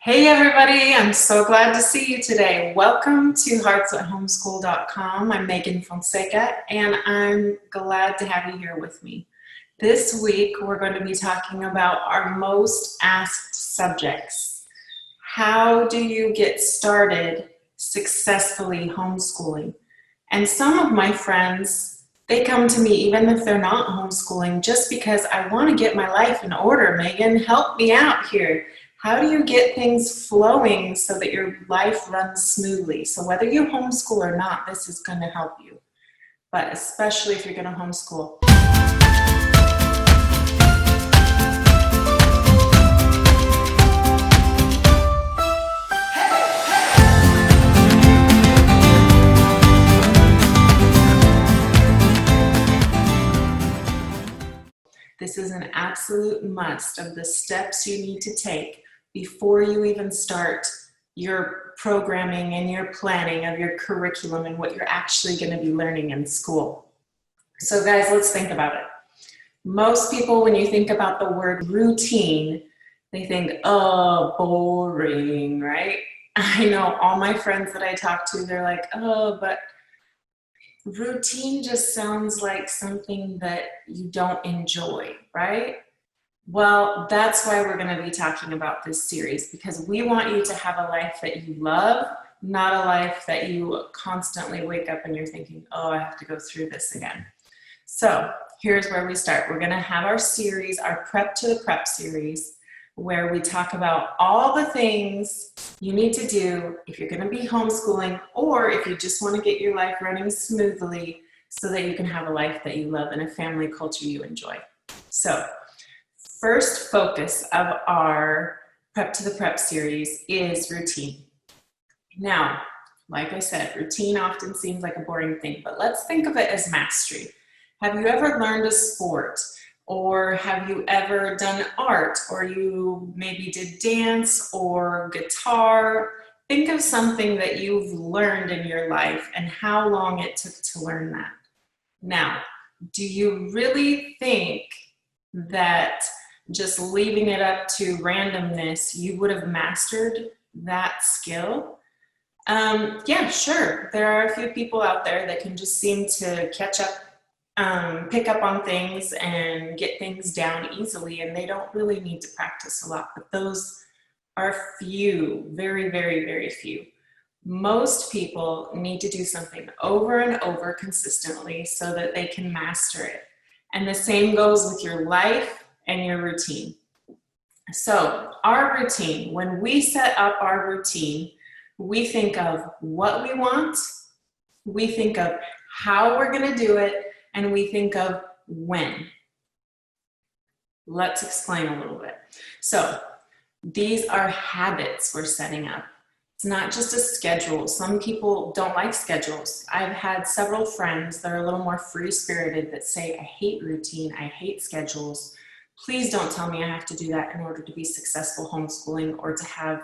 Hey everybody, I'm so glad to see you today. Welcome to heartsathomeschool.com. I'm Megan Fonseca and I'm glad to have you here with me. This week we're going to be talking about our most asked subjects. How do you get started successfully homeschooling? And some of my friends, they come to me even if they're not homeschooling just because I want to get my life in order. Megan, help me out here. How do you get things flowing so that your life runs smoothly? So whether you homeschool or not, this is going to help you, but especially if you're going to homeschool. This is an absolute must of the steps you need to take before you even start your programming and your planning of your curriculum and what you're actually going to be learning in school. So guys, let's think about it. Most people, when you think about the word routine, they think, oh, boring, right? I know all my friends that I talk to, they're like, oh, but routine just sounds like something that you don't enjoy, right? Well, that's why we're going to be talking about this series, because we want you to have a life that you love, not a life that you constantly wake up and you're thinking, oh, I have to go through this again. So here's where we start. We're going to have our series, our Prep to the Prep series, where we talk about all the things you need to do if you're going to be homeschooling, or if you just want to get your life running smoothly so that you can have a life that you love and a family culture you enjoy. So first focus of our Prep to the Prep series is routine. Now, like I said, routine often seems like a boring thing, but let's think of it as mastery. Have you ever learned a sport? Or have you ever done art, or you maybe did dance or guitar? Think of something that you've learned in your life and how long it took to learn that. Now, do you really think that just leaving it up to randomness, you would have mastered that skill? Yeah, sure. There are a few people out there that can just seem to catch up, pick up on things and get things down easily, and they don't really need to practice a lot, but those are few, very, very, very few. Most people need to do something over and over consistently so that they can master it. And the same goes with your life and your routine. So our routine, when we set up our routine, we think of what we want, we think of how we're going to do it, and we think of when. Let's explain a little bit. So these are habits we're setting up. It's not just a schedule. Some people don't like schedules. I've had several friends that are a little more free-spirited that say, I hate routine, I hate schedules. Please don't tell me I have to do that in order to be successful homeschooling or to have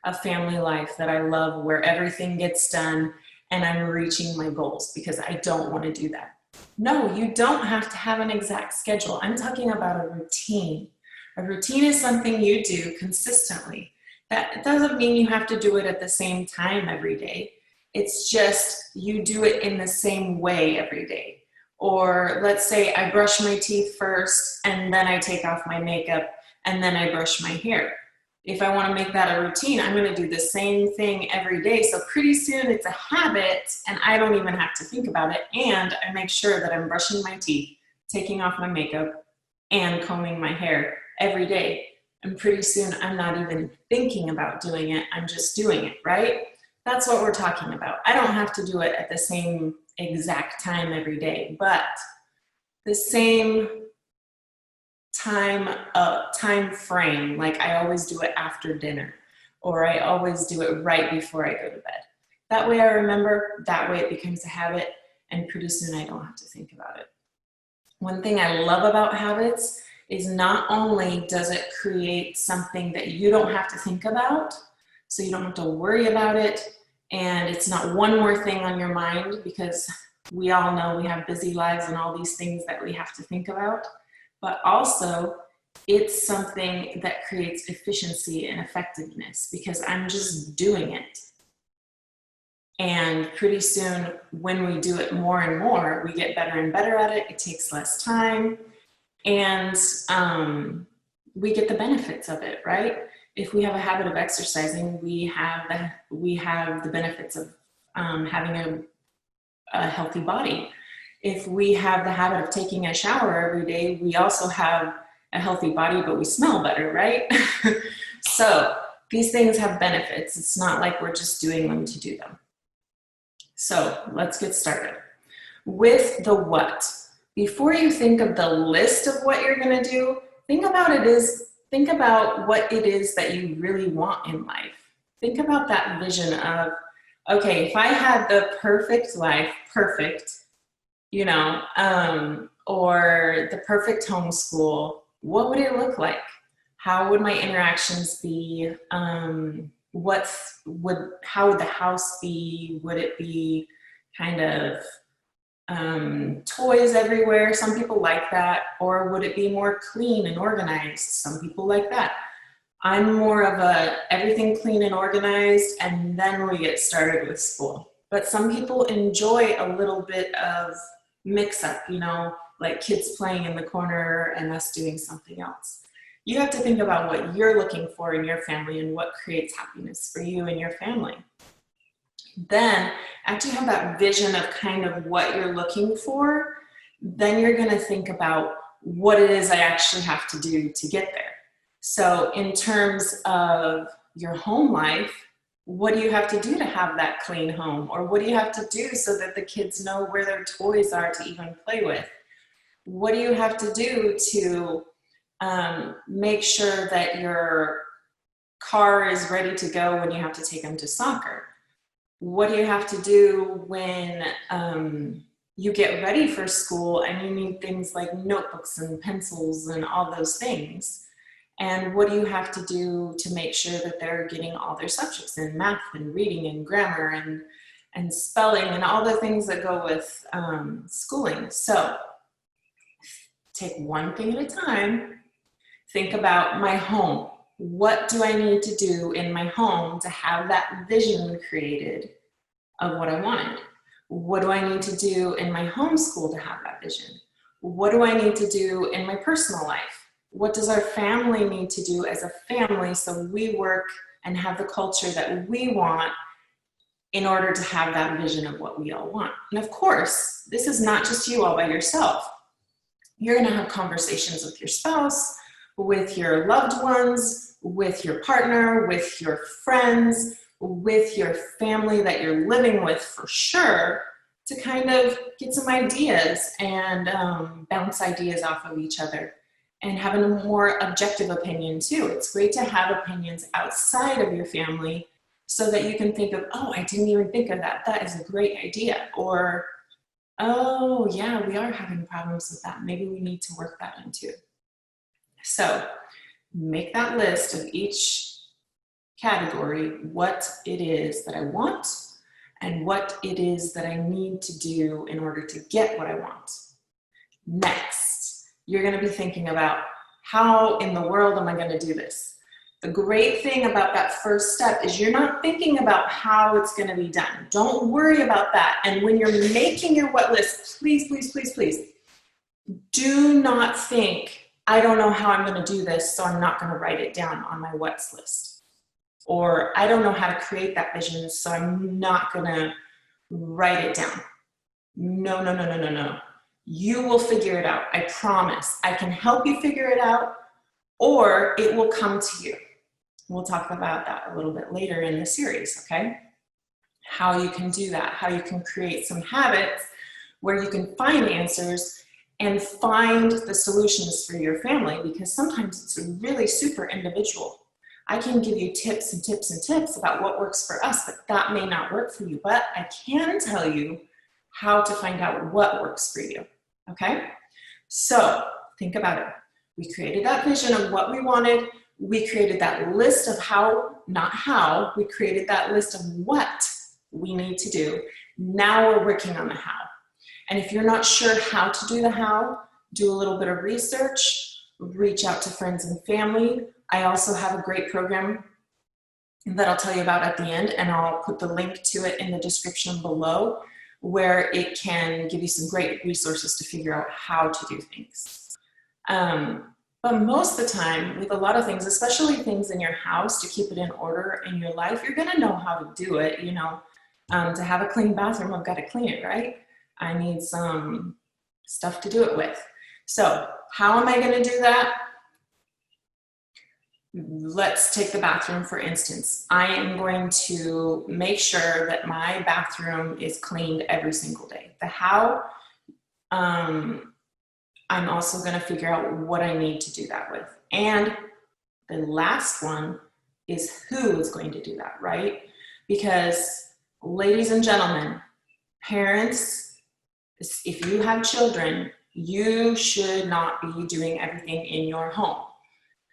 a family life that I love where everything gets done and I'm reaching my goals, because I don't want to do that. No, you don't have to have an exact schedule. I'm talking about a routine. A routine is something you do consistently. That doesn't mean you have to do it at the same time every day. It's just you do it in the same way every day. Or let's say I brush my teeth first and then I take off my makeup and then I brush my hair. If I want to make that a routine, I'm going to do the same thing every day. So pretty soon it's a habit and I don't even have to think about it. And I make sure that I'm brushing my teeth, taking off my makeup, and combing my hair every day. And pretty soon I'm not even thinking about doing it. I'm just doing it, right? That's what we're talking about. I don't have to do it at the same exact time every day, but the same time frame, like I always do it after dinner, or I always do it right before I go to bed. That way I remember, that way it becomes a habit, and pretty soon I don't have to think about it. One thing I love about habits is not only does it create something that you don't have to think about, so you don't have to worry about it, and it's not one more thing on your mind, because we all know we have busy lives and all these things that we have to think about. But also, It's something that creates efficiency and effectiveness because I'm just doing it. And pretty soon, when we do it more and more, we get better and better at it. It takes less time, and we get the benefits of it, right? If we have a habit of exercising, we have the benefits of having a healthy body. If we have the habit of taking a shower every day, we also have a healthy body, but we smell better, right? So these things have benefits. It's not like we're just doing them to do them. So let's get started with the what. Before you think of the list of what you're going to do, think about what it is that you really want in life. Think about that vision of, okay, if I had the perfect life, or the perfect homeschool, what would it look like? How would my interactions be? How would the house be? Would it be kind of toys everywhere? Some people like that. Or would it be more clean and organized? Some people like that. I'm more of everything clean and organized, and then we get started with school. But some people enjoy a little bit of mix up, like kids playing in the corner and us doing something else. You have to think about what you're looking for in your family and what creates happiness for you and your family. Then, after you have that vision of kind of what you're looking for, then you're going to think about what it is I actually have to do to get there. So in terms of your home life, what do you have to do to have that clean home? Or what do you have to do so that the kids know where their toys are to even play with? What do you have to do to make sure that your car is ready to go when you have to take them to soccer? What do you have to do when you get ready for school and you need things like notebooks and pencils and all those things? And what do you have to do to make sure that they're getting all their subjects in math and reading and grammar and spelling and all the things that go with schooling? So take one thing at a time. Think about my home. What do I need to do in my home to have that vision created of what I wanted? What do I need to do in my homeschool to have that vision? What do I need to do in my personal life? What does our family need to do as a family so we work and have the culture that we want in order to have that vision of what we all want? And of course, this is not just you all by yourself. You're going to have conversations with your spouse, with your loved ones, with your partner, with your friends, with your family that you're living with for sure, to kind of get some ideas and bounce ideas off of each other and have a more objective opinion too. It's great to have opinions outside of your family so that you can think of, oh, I didn't even think of that. That is a great idea. Or, oh yeah, we are having problems with that. Maybe we need to work that into. So make that list of each category, what it is that I want and what it is that I need to do in order to get what I want. Next, you're going to be thinking about, how in the world am I going to do this? The great thing about that first step is you're not thinking about how it's going to be done. Don't worry about that. And when you're making your what list, please, please, please, please, do not think, I don't know how I'm going to do this, so I'm not going to write it down on my what's list. Or I don't know how to create that vision, so I'm not going to write it down. No, no, no, no, no, no. You will figure it out. I promise. I can help you figure it out, or it will come to you. We'll talk about that a little bit later in the series, okay? How you can do that, how you can create some habits where you can find answers and find the solutions for your family, because sometimes it's really super individual. I can give you tips and tips and tips about what works for us, but that may not work for you. But I can tell you how to find out what works for you, okay? So think about it. We created that vision of what we wanted. We created that list of how, not how, we created that list of what we need to do. Now we're working on the how. And if you're not sure how to do the how, do a little bit of research, reach out to friends and family. I also have a great program that I'll tell you about at the end, and I'll put the link to it in the description below, where it can give you some great resources to figure out how to do things. But most of the time, with a lot of things, especially things in your house to keep it in order in your life, you're gonna know how to do it, you know. To have a clean bathroom, I've got to clean it, right? I need some stuff to do it with. So how am I gonna do that? Let's take the bathroom, for instance. I am going to make sure that my bathroom is cleaned every single day. The how, I'm also going to figure out what I need to do that with. And the last one is who is going to do that, right? Because, ladies and gentlemen, parents, if you have children, you should not be doing everything in your home.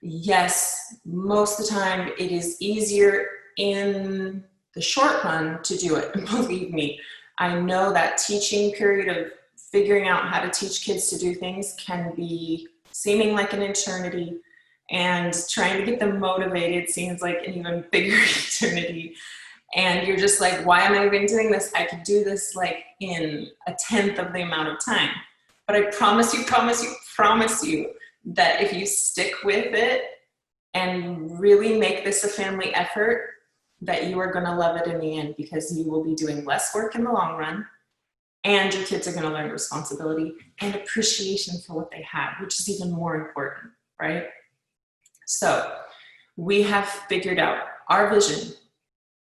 Yes, most of the time it is easier in the short run to do it, believe me. I know that teaching period of figuring out how to teach kids to do things can be seeming like an eternity, and trying to get them motivated seems like an even bigger eternity. And you're just like, why am I even doing this? I could do this like in a 1/10 of the amount of time. But I promise you that if you stick with it and really make this a family effort, that you are gonna love it in the end, because you will be doing less work in the long run, and your kids are gonna learn responsibility and appreciation for what they have, which is even more important, right? So we have figured out our vision,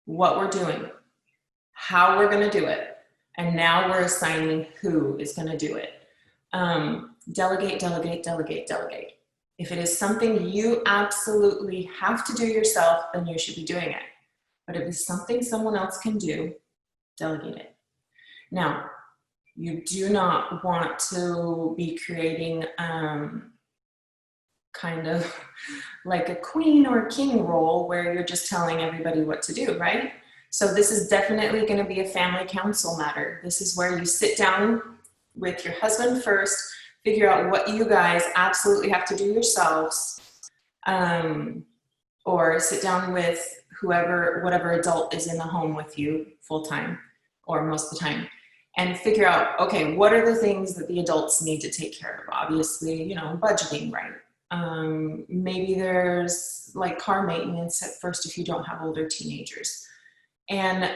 what we're doing, how we're gonna do it, and now we're assigning who is gonna do it. Delegate, delegate, delegate, delegate. If it is something you absolutely have to do yourself, then you should be doing it. But if it's something someone else can do, delegate it. Now, you do not want to be creating kind of like a queen or king role where you're just telling everybody what to do, right? So this is definitely going to be a family council matter. This is where you sit down with your husband first, figure out what you guys absolutely have to do yourselves, or sit down with whatever adult is in the home with you full time or most of the time, and figure out, okay, what are the things that the adults need to take care of? Obviously, you know, budgeting, right? Maybe there's like car maintenance at first if you don't have older teenagers. And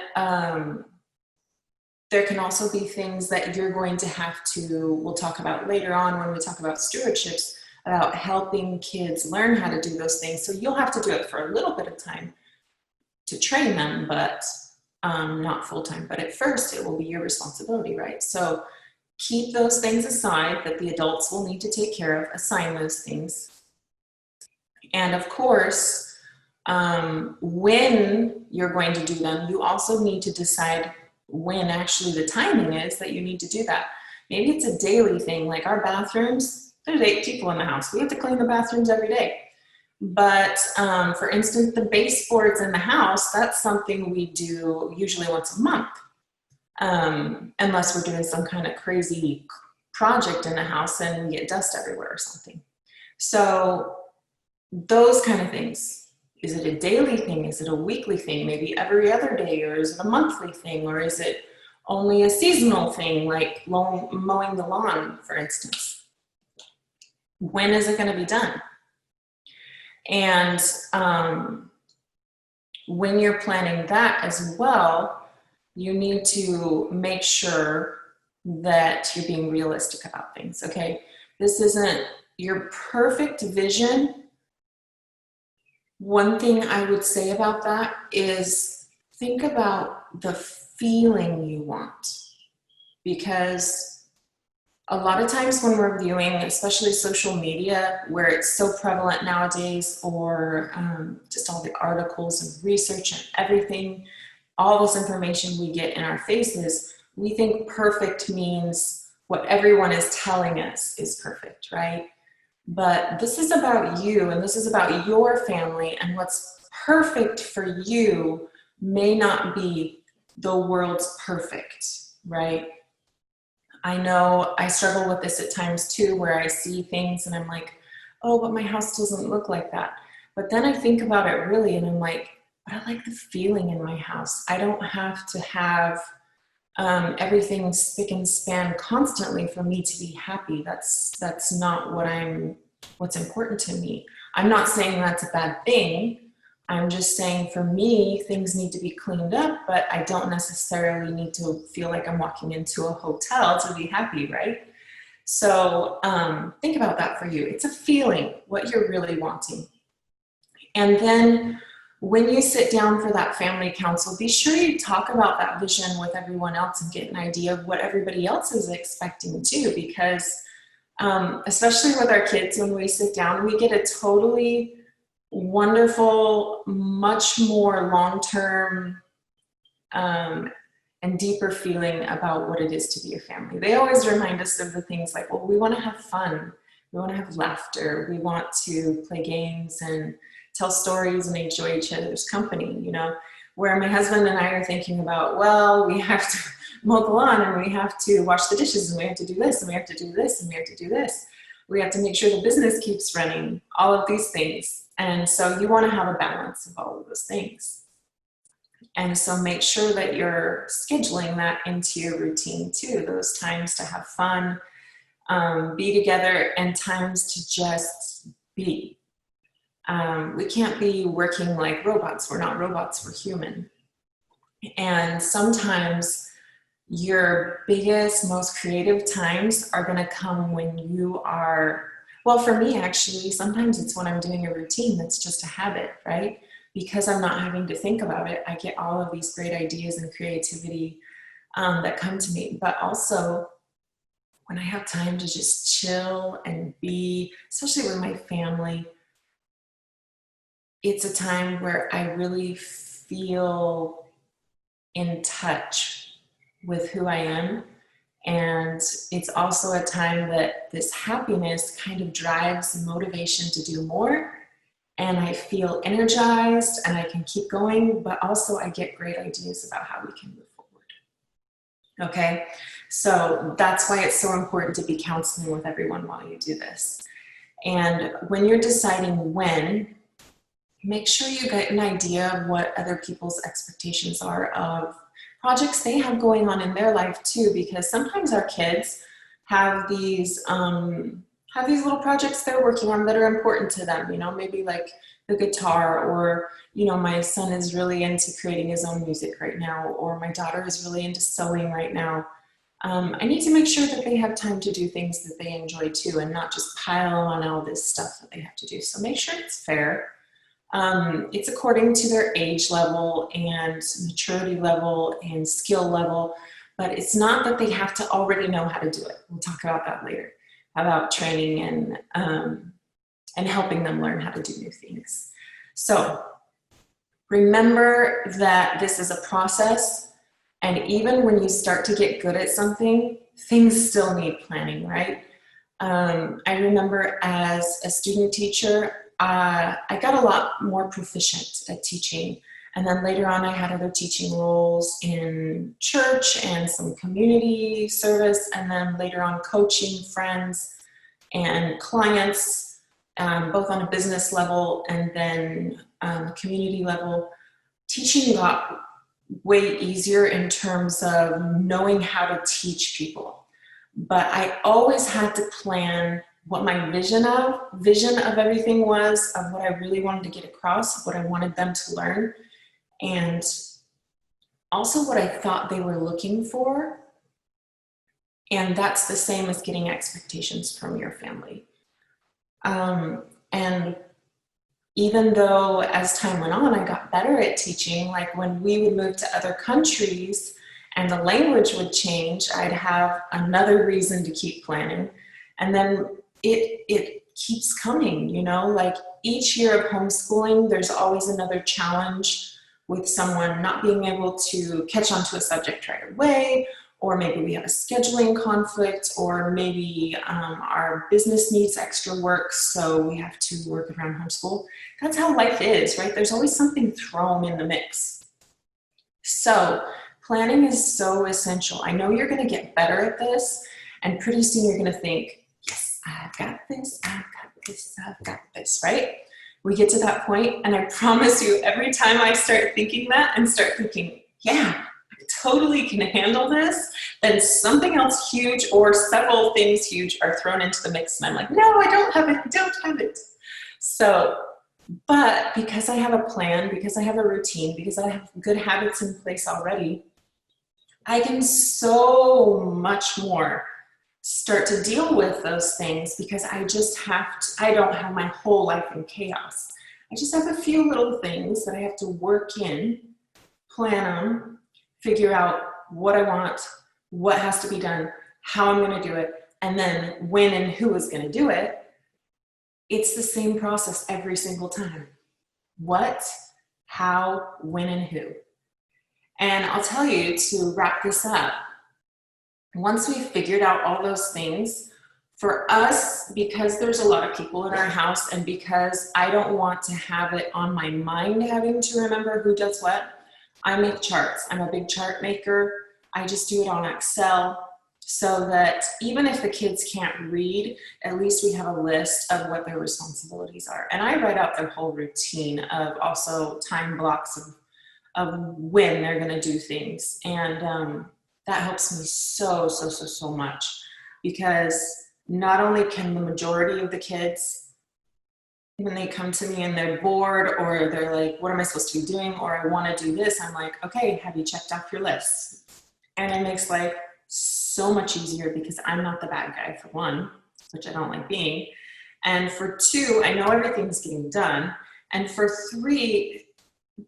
there can also be things that you're going to have to, we'll talk about later on when we talk about stewardships, about helping kids learn how to do those things. So you'll have to do it for a little bit of time to train them, but not full time. But at first it will be your responsibility, right? So keep those things aside that the adults will need to take care of, assign those things. And of course, when you're going to do them, you also need to decide when actually the timing is that you need to do that. Maybe it's a daily thing, like our bathrooms, there's 8 people in the house. We have to clean the bathrooms every day. But for instance, the baseboards in the house, that's something we do usually once a month. Unless we're doing some kind of crazy project in the house and we get dust everywhere or something. So those kind of things. Is it a daily thing? Is it a weekly thing? Maybe every other day? Or is it a monthly thing? Or is it only a seasonal thing, like mowing the lawn, for instance? When is it going to be done? And when you're planning that as well, you need to make sure that you're being realistic about things, okay? This isn't your perfect vision. One thing I would say about that is think about the feeling you want, because a lot of times when we're viewing, especially social media, where it's so prevalent nowadays, or just all the articles and research and everything, all this information we get in our faces, we think perfect means what everyone is telling us is perfect, right? But this is about you, and this is about your family, and what's perfect for you may not be the world's perfect, right? I know I struggle with this at times too, where I see things and I'm like, oh, but my house doesn't look like that. But then I think about it really, and I'm like, but I like the feeling in my house. I don't have to have everything spick and span constantly for me to be happy. That's not what's important to me. I'm not saying that's a bad thing. I'm just saying for me, things need to be cleaned up, but I don't necessarily need to feel like I'm walking into a hotel to be happy, right? So think about that for you. It's a feeling, what you're really wanting. And then when you sit down for that family council, be sure you talk about that vision with everyone else and get an idea of what everybody else is expecting too, because especially with our kids, when we sit down, we get a totally wonderful, much more long-term and deeper feeling about what it is to be a family. They always remind us of the things like, well, we want to have fun, we want to have laughter, we want to play games and tell stories and enjoy each other's company, you know, where my husband and I are thinking about, well, we have to mow the lawn and we have to wash the dishes and we have to do this and we have to do this and we have to do this. We have to make sure the business keeps running, all of these things. And so you want to have a balance of all of those things. And so make sure that you're scheduling that into your routine too, those times to have fun, be together, and times to just be. We can't be working like robots. We're not robots, we're human. And sometimes your biggest, most creative times are going to come when you are, well, for me, actually, sometimes it's when I'm doing a routine that's just a habit, right? Because I'm not having to think about it, I get all of these great ideas and creativity that come to me. But also, when I have time to just chill and be, especially with my family, it's a time where I really feel in touch with who I am. And it's also a time that this happiness kind of drives motivation to do more. And I feel energized and I can keep going, but also I get great ideas about how we can move forward. Okay, so that's why it's so important to be counseling with everyone while you do this. And when you're deciding when, make sure you get an idea of what other people's expectations are of projects they have going on in their life too, because sometimes our kids have these little projects they're working on that are important to them, you know, maybe like the guitar, or, you know, my son is really into creating his own music right now, or my daughter is really into sewing right now. I need to make sure that they have time to do things that they enjoy too, and not just pile on all this stuff that they have to do. So make sure it's fair. It's according to their age level and maturity level and skill level, but it's not that they have to already know how to do it. We'll talk about that later, about training and helping them learn how to do new things. So remember that this is a process, and even when you start to get good at something, things still need planning, right? I remember as a student teacher, I got a lot more proficient at teaching. And then later on, I had other teaching roles in church and some community service. And then later on, coaching friends and clients, both on a business level and then community level. Teaching got way easier in terms of knowing how to teach people. But I always had to plan what my vision of everything was, of what I really wanted to get across, what I wanted them to learn, and also what I thought they were looking for. And that's the same as getting expectations from your family. And even though as time went on, I got better at teaching, like when we would move to other countries and the language would change, I'd have another reason to keep planning. And then it keeps coming, you know, like each year of homeschooling, there's always another challenge with someone not being able to catch on to a subject right away, or maybe we have a scheduling conflict, or maybe our business needs extra work, so we have to work around homeschool. That's how life is, right? There's always something thrown in the mix. So planning is so essential. I know you're going to get better at this, and pretty soon you're going to think, yes, I've got this, I've got I've got this, right? We get to that point, and I promise you, every time I start thinking that and start thinking, yeah, I totally can handle this, then something else huge or several things huge are thrown into the mix, and I'm like, no, I don't have it, I don't have it. So, but because I have a plan, because I have a routine, because I have good habits in place already, I can so much more start to deal with those things because I just have to, I don't have my whole life in chaos. I just have a few little things that I have to work in, plan them, figure out what I want, what has to be done, how I'm going to do it, and then when and who is going to do it. It's the same process every single time. What, how, when, and who. And I'll tell you, to wrap this up, once we've figured out all those things, for us, because there's a lot of people in our house and because I don't want to have it on my mind having to remember who does what, I make charts. I'm a big chart maker. I just do it on Excel so that even if the kids can't read, at least we have a list of what their responsibilities are. And I write out their whole routine of also time blocks of when they're going to do things. And that helps me so much, because not only can the majority of the kids, when they come to me and they're bored or they're like, what am I supposed to be doing? Or I want to do this. I'm like, okay, have you checked off your list? And it makes life so much easier because I'm not the bad guy, for one, which I don't like being. And for two, I know everything's getting done. And for three,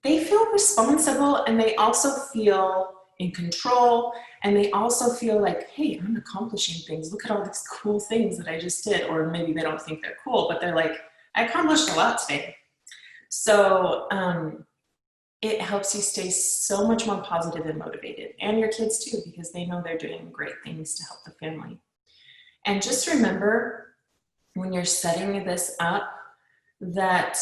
they feel responsible and they also feel in control, and they also feel like, hey, I'm accomplishing things. Look at all these cool things that I just did. Or maybe they don't think they're cool, but they're like, I accomplished a lot today. So it helps you stay so much more positive and motivated, and your kids too, because they know they're doing great things to help the family. And just remember, when you're setting this up, that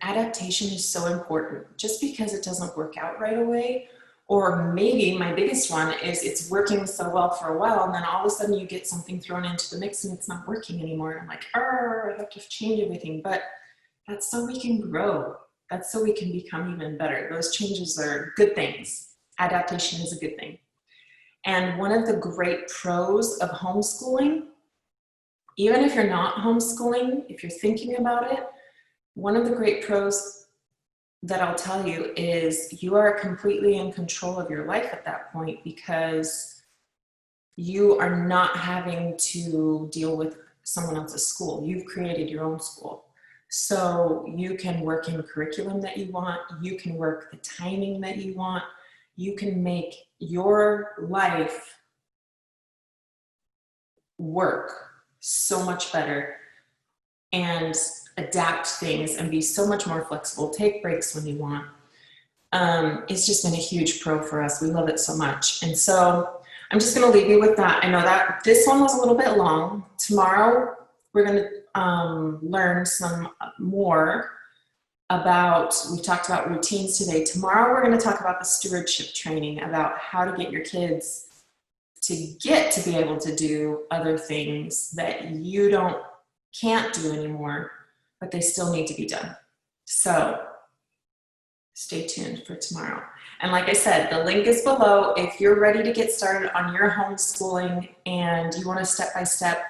adaptation is so important. Just because it doesn't work out right away, or maybe my biggest one is it's working so well for a while, and then all of a sudden you get something thrown into the mix and it's not working anymore. And I'm like, I have to change everything. But that's so we can grow. That's so we can become even better. Those changes are good things. Adaptation is a good thing. And one of the great pros of homeschooling, even if you're not homeschooling, if you're thinking about it, one of the great pros that I'll tell you is you are completely in control of your life at that point, because you are not having to deal with someone else's school. You've created your own school. So you can work in curriculum that you want. You can work the timing that you want. You can make your life work so much better and adapt things and be so much more flexible, take breaks when you want. It's just been a huge pro for us. We love it so much. And so I'm just going to leave you with that. I know that this one was a little bit long. Tomorrow, we're going to learn some more about, we've talked about routines today. Tomorrow, we're going to talk about the stewardship training, about how to get your kids to get to be able to do other things that you can't do anymore, but they still need to be done. So stay tuned for tomorrow. And like I said, the link is below. If you're ready to get started on your homeschooling and you want a step-by-step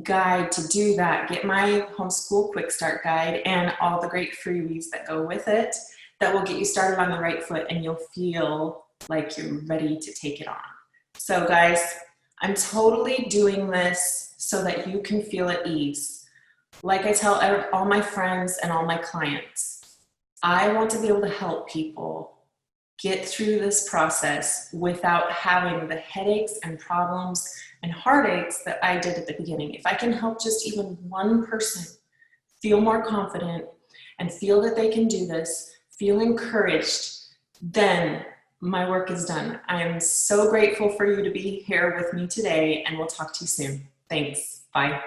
guide to do that, get my Homeschool Quick Start Guide and all the great freebies that go with it that will get you started on the right foot, and you'll feel like you're ready to take it on. So guys, I'm totally doing this so that you can feel at ease. Like I tell all my friends and all my clients, I want to be able to help people get through this process without having the headaches and problems and heartaches that I did at the beginning. If I can help just even one person feel more confident and feel that they can do this, feel encouraged, then my work is done. I am so grateful for you to be here with me today, and we'll talk to you soon. Thanks. Bye.